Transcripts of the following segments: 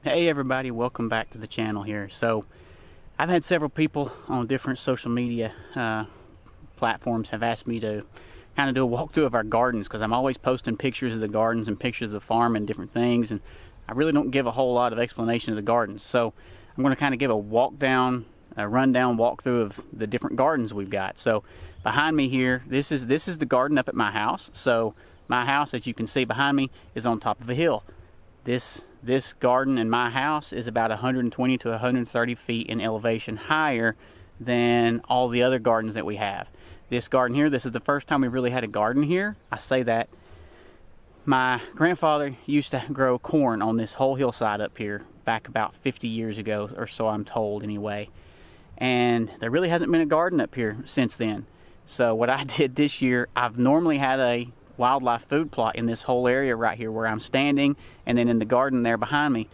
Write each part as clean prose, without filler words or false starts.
Hey everybody, welcome back to the channel here. So I've had several people on different social media platforms have asked me to kind of do a walkthrough of our gardens, because I'm always posting pictures of the gardens and pictures of the farm and different things, and I really don't give a whole lot of explanation of the gardens. So I'm going to kind of give a rundown walkthrough of the different gardens we've got. So behind me here, this is the garden up at my house. So my house, as you can see behind me, is on top of a hill. This garden in my house is about 120 to 130 feet in elevation higher than all the other gardens that we have. This garden here, this is the first time we've really had a garden here. I say that. My grandfather used to grow corn on this whole hillside up here back about 50 years ago, or so I'm told anyway. And there really hasn't been a garden up here since then. So what I did this year, I've normally had a wildlife food plot in this whole area right here where I'm standing, and then in the garden there behind me.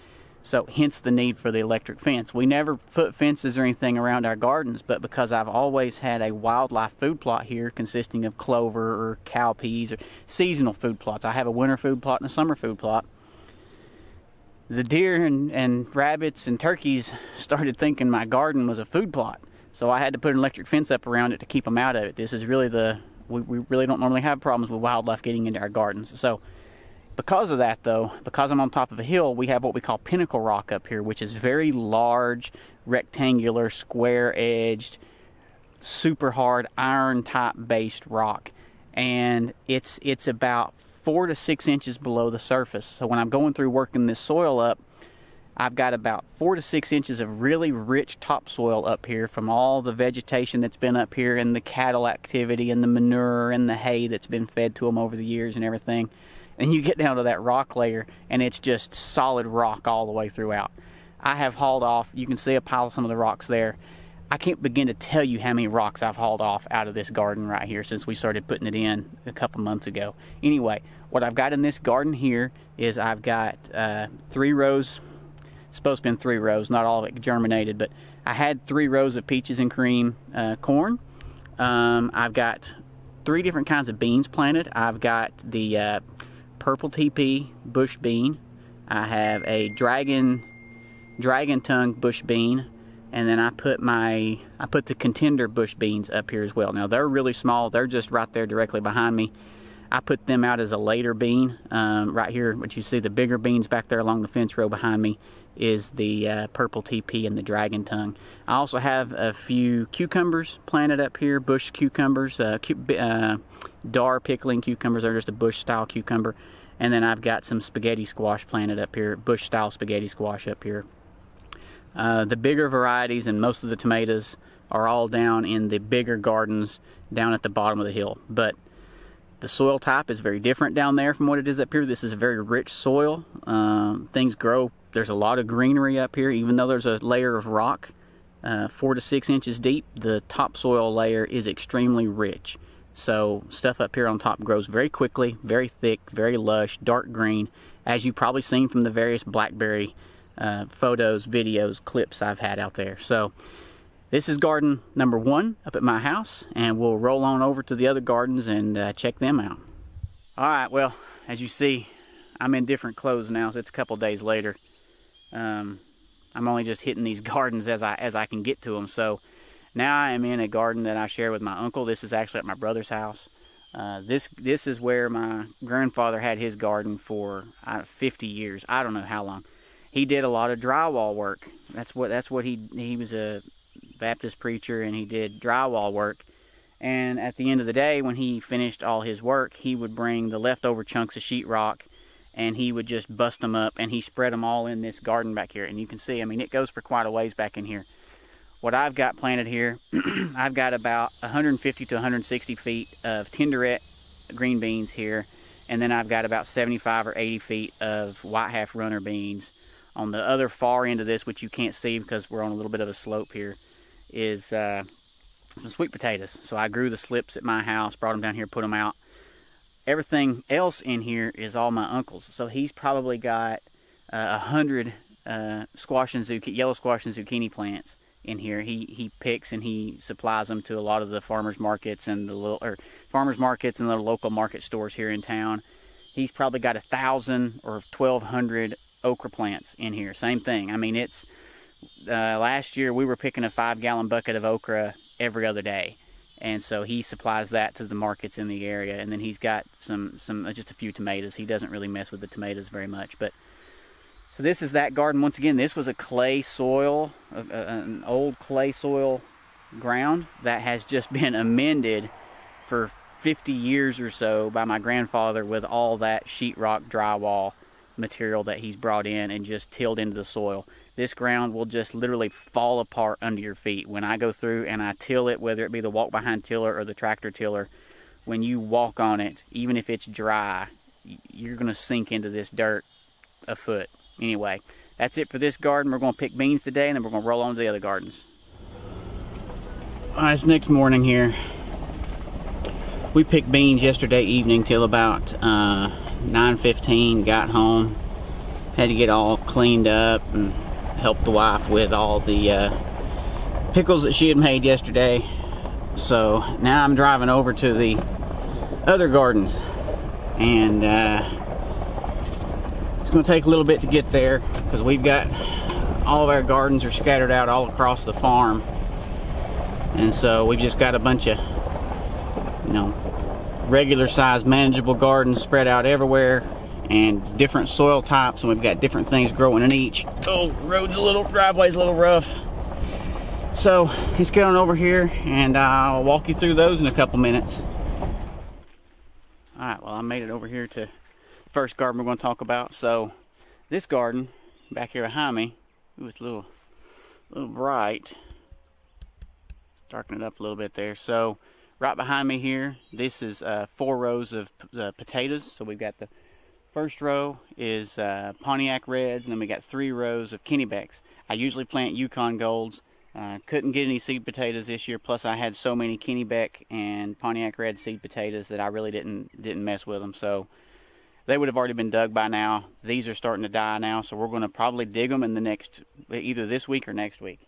So hence the need for the electric fence. We never put fences or anything around our gardens, but because I've always had a wildlife food plot here consisting of clover or cowpeas or seasonal food plots. I have a winter food plot and a summer food plot. The deer and rabbits and turkeys started thinking my garden was a food plot. So I had to put an electric fence up around it to keep them out of it. This is really we really don't normally have problems with wildlife getting into our gardens. So because of that though, because I'm on top of a hill, we have what we call Pinnacle Rock up here, which is very large, rectangular, square-edged, super hard iron type based rock. And it's about 4 to 6 inches below the surface. So when I'm going through working this soil up, I've got about 4 to 6 inches of really rich topsoil up here from all the vegetation that's been up here and the cattle activity and the manure and the hay that's been fed to them over the years and everything. And you get down to that rock layer and it's just solid rock all the way throughout. I have hauled off, you can see a pile of some of the rocks there. I can't begin to tell you how many rocks I've hauled off out of this garden right here since we started putting it in a couple months ago. Anyway, what I've got in this garden here is I've got 3 rows. Supposed to be in 3 rows, not all of it germinated, but I had 3 rows of peaches and cream corn. I've got 3 different kinds of beans planted. I've got the purple TP bush bean. I have a dragon tongue bush bean, and then I put the contender bush beans up here as well. Now they're really small. They're just right there directly behind me. I put them out as a later bean. Right here, what you see, the bigger beans back there along the fence row behind me is the purple TP and the dragon tongue. I also have a few cucumbers planted up here, bush cucumbers, dar pickling cucumbers. They're just a bush style cucumber. And then I've got some spaghetti squash planted up here, bush style spaghetti squash up here. The bigger varieties and most of the tomatoes are all down in the bigger gardens down at the bottom of the hill. But the soil type is very different down there from what it is up here. This is a very rich soil. Things grow. There's a lot of greenery up here, even though there's a layer of rock 4 to 6 inches deep. The topsoil layer is extremely rich. So stuff up here on top grows very quickly, very thick, very lush, dark green, as you've probably seen from the various blackberry photos, videos, clips I've had out there. So this is garden number 1 up at my house, and we'll roll on over to the other gardens and check them out. All right, well, as you see, I'm in different clothes now, so it's a couple days later. I'm only just hitting these gardens as I can get to them. So now I am in a garden that I share with my uncle. This is actually at my brother's house. This is where my grandfather had his garden for 50 years. I don't know how long. He did a lot of drywall work. That's what he was a Baptist preacher, and he did drywall work. And at the end of the day, when he finished all his work, he would bring the leftover chunks of sheetrock and he would just bust them up, and he spread them all in this garden back here. And you can see, I mean, it goes for quite a ways back in here. What I've got planted here, I've got about 150 to 160 feet of tenderette green beans here, and then I've got about 75 or 80 feet of white half runner beans. On the other far end of this, which you can't see because we're on a little bit of a slope here, is some sweet potatoes. So I grew the slips at my house, brought them down here, put them out. Everything else in here is all my uncle's. So he's probably got 100 squash and yellow squash and zucchini plants in here. He picks and he supplies them to a lot of the farmers markets and the local market stores here in town. He's probably got 1,000 or 1,200 okra plants in here. Same thing. I mean, it's last year we were picking a 5-gallon bucket of okra every other day, and so he supplies that to the markets in the area. And then he's got some just a few tomatoes. He doesn't really mess with the tomatoes very much. But so this is that garden. Once again, this was a clay soil, an old clay soil ground that has just been amended for 50 years or so by my grandfather with all that sheetrock drywall material that he's brought in and just tilled into the soil. This ground will just literally fall apart under your feet. When I go through and I till it, whether it be the walk-behind tiller or the tractor tiller, when you walk on it, even if it's dry, you're going to sink into this dirt a foot. Anyway, that's it for this garden. We're going to pick beans today, and then we're going to roll on to the other gardens. All right, it's next morning here. We picked beans yesterday evening till about 9:15, got home, had to get all cleaned up and help the wife with all the pickles that she had made yesterday. So now I'm driving over to the other gardens, and it's going to take a little bit to get there because we've got all of our gardens are scattered out all across the farm, and so we've just got a bunch of, you know, regular sized manageable gardens spread out everywhere, and different soil types, and we've got different things growing in each. Oh, driveway's a little rough. So let's get on over here and I'll walk you through those in a couple minutes. Alright, well, I made it over here to the first garden we're going to talk about. So this garden back here behind me, it was a little bright. Darken it up a little bit there. So right behind me here, this is 4 rows of potatoes. So we've got the first row is Pontiac Reds, and then we got 3 rows of Kennebecks. I usually plant Yukon Golds. Couldn't get any seed potatoes this year, plus I had so many Kennebec and Pontiac Red seed potatoes that I really didn't mess with them. So they would have already been dug by now. These are starting to die now, so we're going to probably dig them in the next, either this week or next week.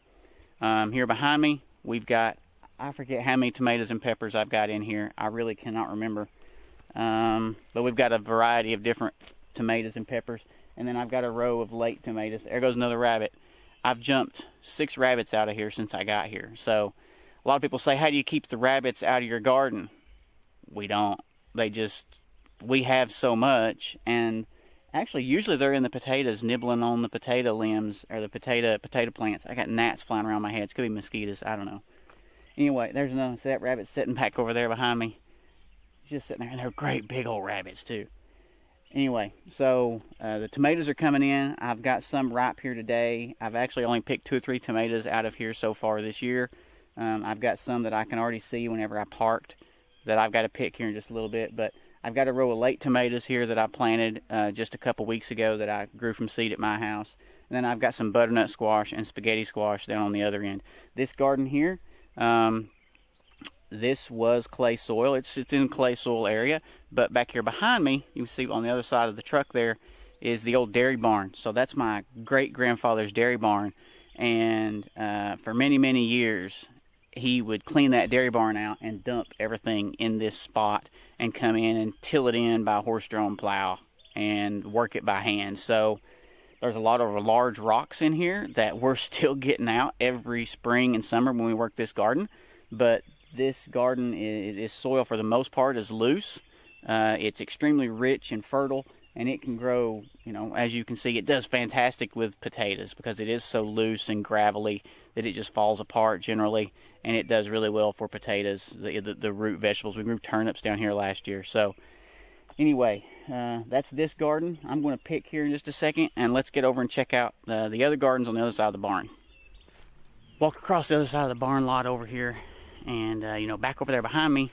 Here behind me, we've got, I forget how many tomatoes and peppers I've got in here. I really cannot remember. But we've got a variety of different tomatoes and peppers. And then I've got a row of late tomatoes. There goes another rabbit. I've jumped 6 rabbits out of here since I got here. So a lot of people say, how do you keep the rabbits out of your garden? We don't. We have so much. And actually, usually they're in the potatoes, nibbling on the potato limbs or the potato plants. I got gnats flying around my head. It could be mosquitoes. I don't know. Anyway, there's another. See that rabbit sitting back over there behind me? He's just sitting there, and they're great big old rabbits too. Anyway, so the tomatoes are coming in. I've got some ripe here today. I've actually only picked 2 or 3 tomatoes out of here so far this year. I've got some that I can already see whenever I parked that I've got to pick here in just a little bit. But I've got a row of late tomatoes here that I planted just a couple weeks ago that I grew from seed at my house. And then I've got some butternut squash and spaghetti squash down on the other end. This garden here, this was clay soil. It's in clay soil area, but back here behind me, you can see on the other side of the truck there is the old dairy barn. So that's my great-grandfather's dairy barn, and for many years he would clean that dairy barn out and dump everything in this spot and come in and till it in by a horse-drawn plow and work it by hand. So there's a lot of large rocks in here that we're still getting out every spring and summer when we work this garden. But this garden is soil for the most part is loose. It's extremely rich and fertile, and it can grow, you know, as you can see, it does fantastic with potatoes because it is so loose and gravelly that it just falls apart generally, and it does really well for potatoes, the root vegetables. We grew turnips down here last year. So anyway, that's this garden. I'm going to pick here in just a second, and let's get over and check out the other gardens on the other side of the barn. Walked across the other side of the barn lot over here, and you know, back over there behind me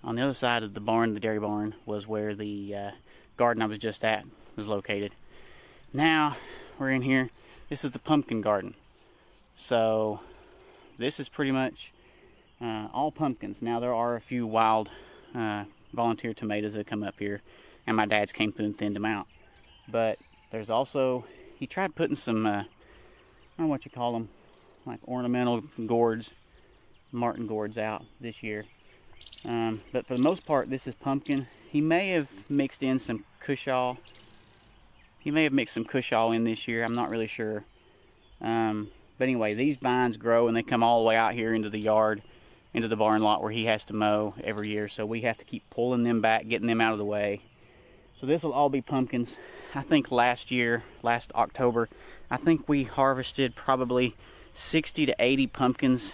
on the other side of the barn, the dairy barn, was where the garden I was just at was located. Now we're in here. This is the pumpkin garden. So this is pretty much all pumpkins. Now there are a few wild volunteer tomatoes that come up here, and my dad's came through and thinned them out. But there's also, he tried putting some I don't know what you call them, like ornamental gourds, martin gourds out this year. But for the most part, this is pumpkin. He may have mixed in some cushaw. He may have mixed some Cushall in this year. I'm not really sure. But anyway, these vines grow and they come all the way out here into the yard, into the barn lot where he has to mow every year. So we have to keep pulling them back, getting them out of the way. So this will all be pumpkins. I think last October, I think we harvested probably 60 to 80 pumpkins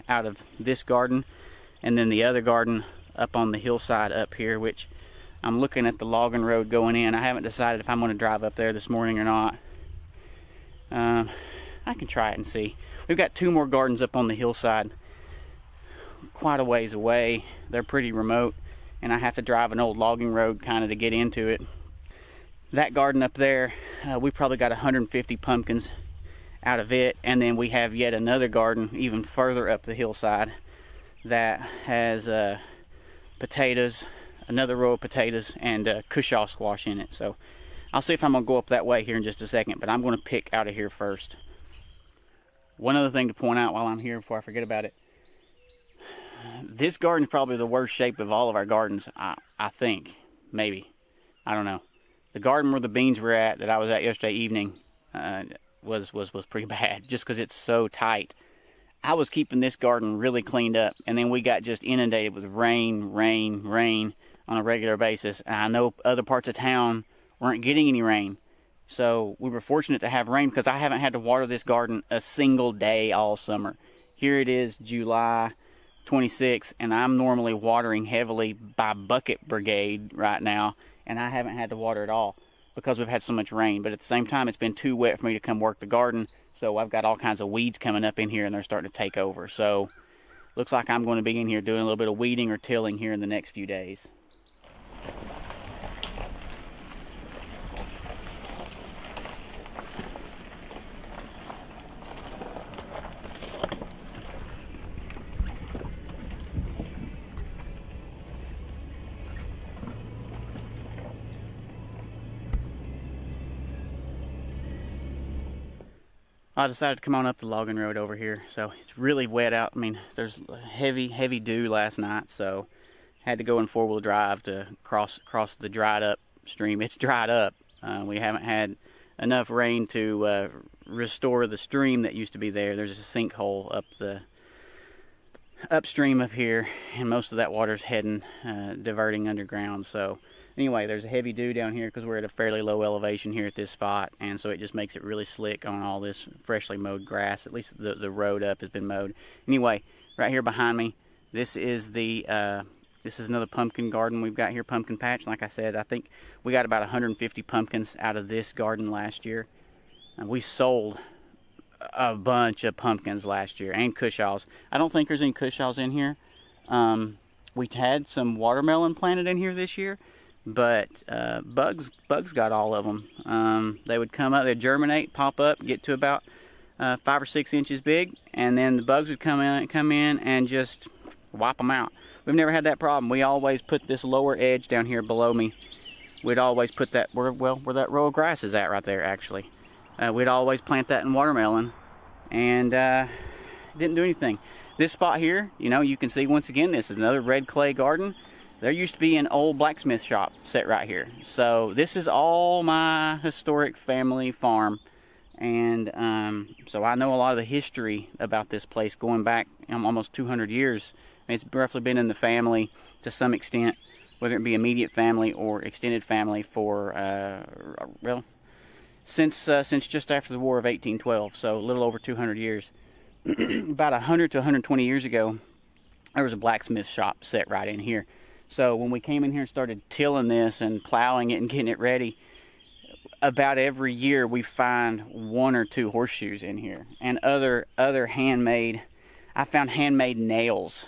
out of this garden. And then the other garden up on the hillside up here, which I'm looking at the logging road going in. I haven't decided if I'm going to drive up there this morning or not. I can try it and see. We've got 2 more gardens up on the hillside, quite a ways away. They're pretty remote, and I have to drive an old logging road kind of to get into it. That garden up there, we probably got 150 pumpkins out of it, and then we have yet another garden even further up the hillside that has potatoes, another row of potatoes, and Cushall squash in it. So I'll see if I'm gonna go up that way here in just a second, but I'm gonna pick out of here first. One other thing to point out while I'm here before I forget about it, this garden is probably the worst shape of all of our gardens. I think, maybe, I don't know. The garden where the beans were at, that I was at yesterday evening, was pretty bad, just because it's so tight. I was keeping this garden really cleaned up, and then we got just inundated with rain on a regular basis. And I know other parts of town weren't getting any rain, so we were fortunate to have rain, because I haven't had to water this garden a single day all summer. Here it is July 26th, and I'm normally watering heavily by bucket brigade right now, and I haven't had to water at all because we've had so much rain. But at the same time, it's been too wet for me to come work the garden, so I've got all kinds of weeds coming up in here, and they're starting to take over. So looks like I'm going to be in here doing a little bit of weeding or tilling here in the next few days. I decided to come on up the logging road over here. So it's really wet out. I mean, there's heavy dew last night, so had to go in 4-wheel drive to cross the dried up stream. It's dried up. We haven't had enough rain to restore the stream that used to be there. There's a sinkhole up the upstream of here, and most of that water's heading diverting underground. So anyway, there's a heavy dew down here because we're at a fairly low elevation here at this spot, and so it just makes it really slick on all this freshly mowed grass. At least the road up has been mowed. Anyway, right here behind me, this is another pumpkin garden we've got here, pumpkin patch. Like I said, I think we got about 150 pumpkins out of this garden last year. And we sold a bunch of pumpkins last year, and Cushalls. I don't think there's any Cushalls in here. We had some watermelon planted in here this year, but bugs got all of them. They would come up, they'd germinate, pop up, get to about 5 or 6 inches big, and then the bugs would come in and just wipe them out. We've never had that problem. We always put this lower edge down here below me. We'd always put that where that row of grass is at right there, actually. We'd always plant that in watermelon, and didn't do anything. This spot here, you know, you can see once again, this is another red clay garden. There used to be an old blacksmith shop set right here. So this is all my historic family farm. And so I know a lot of the history about this place going back almost 200 years. It's roughly been in the family to some extent, whether it be immediate family or extended family for, well, since just after the War of 1812, so a little over 200 years. About 100 to 120 years ago, there was a blacksmith shop set right in here. So when we came in here and started tilling this and plowing it and getting it ready, about every year we find 1 or 2 horseshoes in here, and other handmade. I found handmade nails.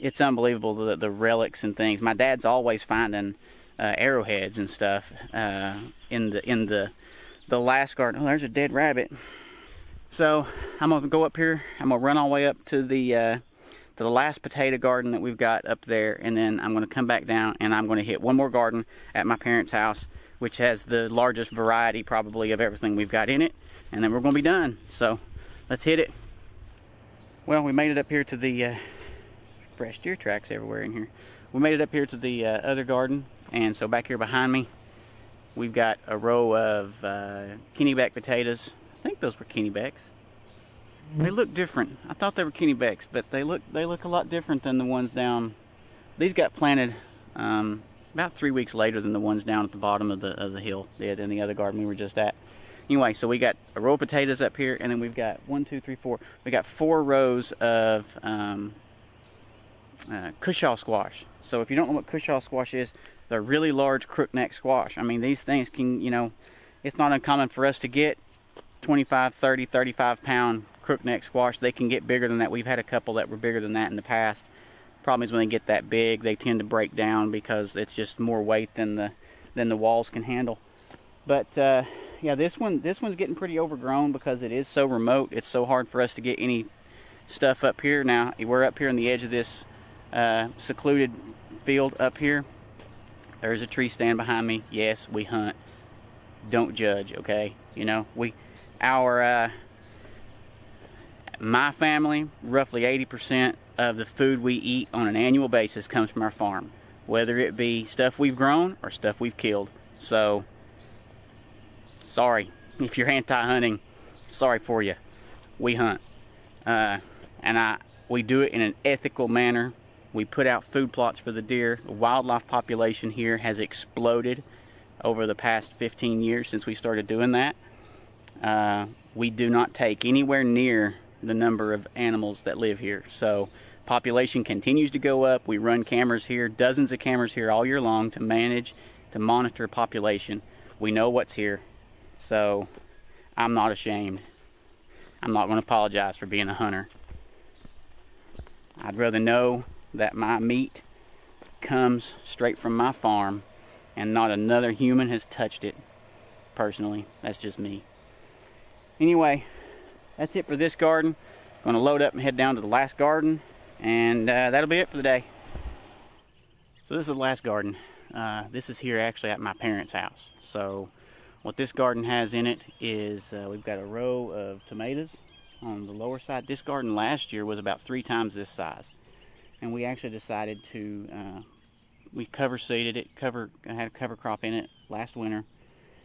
It's unbelievable, the relics and things. My dad's always finding arrowheads and stuff in the last garden. Oh, there's a dead rabbit. So I'm gonna go up here. I'm gonna run all the way up to the last potato garden that we've got up there, and then I'm gonna come back down and I'm gonna hit one more garden at my parents' house, which has the largest variety probably of everything we've got in it, and then we're gonna be done. So let's hit it. Well, we made it up here to the fresh deer tracks everywhere in here. We made it up here to the other garden, and so back here behind me, We've got a row of Kennebec potatoes. I think those were Kennebecs. They look different. I thought they were Kennebecs, but they look a lot different than the ones down. These got planted about 3 weeks later than the ones down at the bottom of the hill did in the other garden we were just at. Anyway, so we got a row of potatoes up here, and then we've got 1, 2, 3, 4. We got 4 rows of cushaw squash. So if you don't know what cushaw squash is, they're really large crookneck squash. I mean, these things can, you know, it's not uncommon for us to get 25, 30, 35 pound crookneck squash. They can get bigger than that. We've had a couple that were bigger than that in the past. Problem is when they get that big, they tend to break down because it's just more weight than the walls can handle. But yeah, this one's getting pretty overgrown because it is so remote. It's so hard for us to get any stuff up here. Now we're up here on the edge of this secluded field up here. There's a tree stand behind me. Yes, we hunt. Don't judge, okay? You know, my family, roughly 80% of the food we eat on an annual basis comes from our farm, whether it be stuff we've grown or stuff we've killed. So sorry if you're anti-hunting, sorry for you. We hunt, and we do it in an ethical manner. We put out food plots for the deer. The wildlife population here has exploded over the past 15 years since we started doing that. We do not take anywhere near the number of animals that live here. So population continues to go up. We run cameras here, dozens of cameras here all year long to monitor population. We know what's here. So I'm not ashamed. I'm not going to apologize for being a hunter. I'd rather know that my meat comes straight from my farm and not another human has touched it. Personally, that's just me. Anyway, that's it for this garden. I'm going to load up and head down to the last garden, and that'll be it for the day. So this is the last garden. This is here actually at my parents' house. So what this garden has in it is we've got a row of tomatoes on the lower side. This garden last year was about 3 times this size, and we actually decided to we cover seeded it, had a cover crop in it last winter,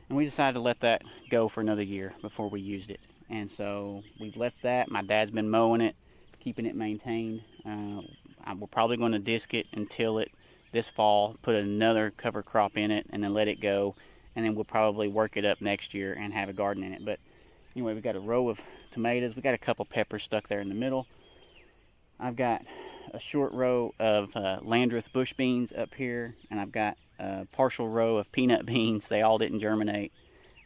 and we decided to let that go for another year before we used it. And so we've left that. My dad's been mowing it, keeping it maintained. We're probably going to disc it and till it this fall, put another cover crop in it, and then let it go, and then we'll probably work it up next year and have a garden in it. But anyway, we've got a row of tomatoes. We got a couple peppers stuck there in the middle. I've got a short row of Landreth bush beans up here, and I've got a partial row of peanut beans. They all didn't germinate.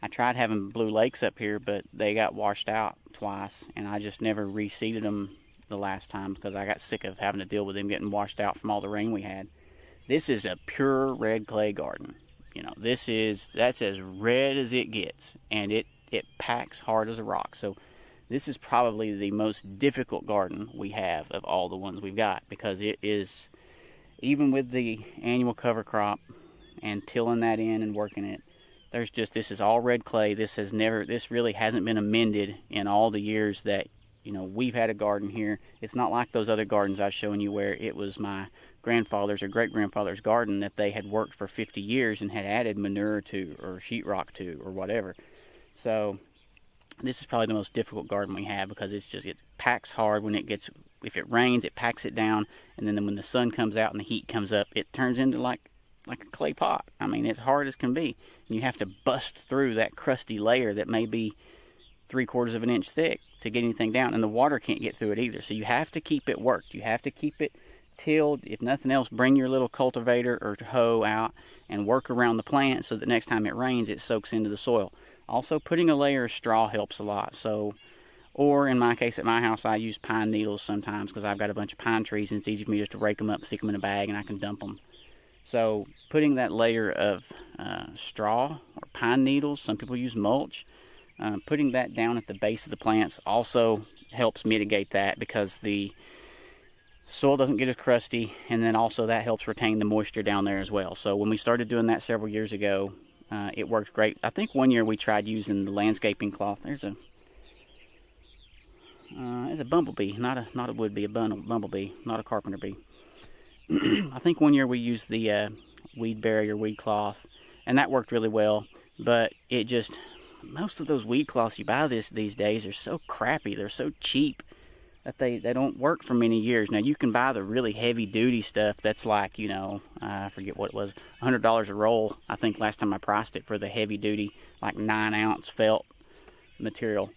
I tried having Blue Lakes up here, but they got washed out twice, and I just never reseeded them the last time because I got sick of having to deal with them getting washed out from all the rain we had. This is a pure red clay garden. You know, that's as red as it gets, and it packs hard as a rock. So this is probably the most difficult garden we have of all the ones we've got, because it is, even with the annual cover crop and tilling that in and working it, this is all red clay. This really hasn't been amended in all the years that, you know, we've had a garden here. It's not like those other gardens I was showing you where it was my grandfather's or great-grandfather's garden that they had worked for 50 years and had added manure to or sheetrock to or whatever. So this is probably the most difficult garden we have, because it packs hard. If it rains, it packs it down, and then when the sun comes out and the heat comes up, it turns into like a clay pot. I mean, it's hard as can be. And you have to bust through that crusty layer that may be 3/4 of an inch thick to get anything down, and the water can't get through it either. So you have to keep it worked. You have to keep it tilled. If nothing else, bring your little cultivator or hoe out and work around the plant so that next time it rains, it soaks into the soil. Also, putting a layer of straw helps a lot. So, or in my case at my house, I use pine needles sometimes because I've got a bunch of pine trees and it's easy for me just to rake them up, stick them in a bag, and I can dump them. So putting that layer of straw or pine needles, some people use mulch, putting that down at the base of the plants also helps mitigate that, because the soil doesn't get as crusty, and then also that helps retain the moisture down there as well. So when we started doing that several years ago, it worked great. I think one year we tried using the landscaping cloth. There's a bumblebee, not a wood bee, a bumblebee, not a carpenter bee. I think one year we used the weed barrier, weed cloth, and that worked really well. but it just, most of those weed cloths you buy these days are so crappy. They're so cheap that they don't work for many years. Now you can buy the really heavy duty stuff that's like, you know, I forget what it was, $100 a roll. I think last time I priced it for the heavy duty, like 9-ounce felt material.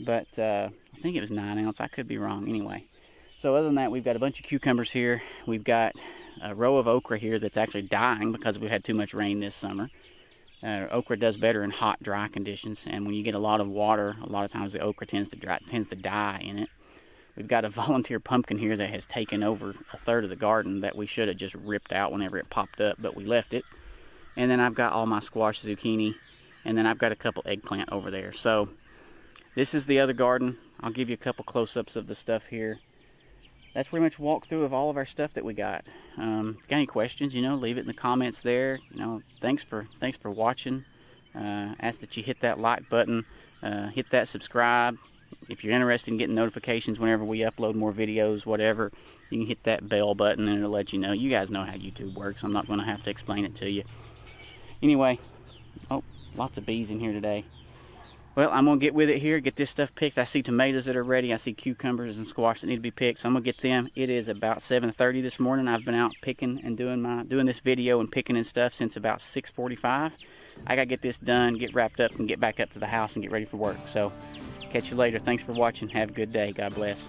But I think it was 9 ounce. I could be wrong. Anyway, so other than that, we've got a bunch of cucumbers here. We've got a row of okra here that's actually dying because we've had too much rain this summer. Okra does better in hot, dry conditions, and when you get a lot of water, a lot of times the okra tends to die in it. We've got a volunteer pumpkin here that has taken over a third of the garden that we should have just ripped out whenever it popped up, but we left it. And then I've got all my squash, zucchini, and then I've got a couple eggplant over there. So this is the other garden. I'll give you a couple close-ups of the stuff here. That's pretty much a walkthrough of all of our stuff that we got. Got any questions, you know, leave it in the comments there. You know, thanks for watching. Ask that you hit that like button, hit that subscribe. If you're interested in getting notifications whenever we upload more videos, whatever, you can hit that bell button and it'll let you know. You guys know how YouTube works. I'm not going to have to explain it to you. Anyway, oh, lots of bees in here today. Well, I'm going to get with it here, get this stuff picked. I see tomatoes that are ready. I see cucumbers and squash that need to be picked. So I'm going to get them. It is about 7:30 this morning. I've been out picking and doing this video and picking and stuff since about 6:45. I got to get this done, get wrapped up, and get back up to the house and get ready for work. So catch you later. Thanks for watching. Have a good day. God bless.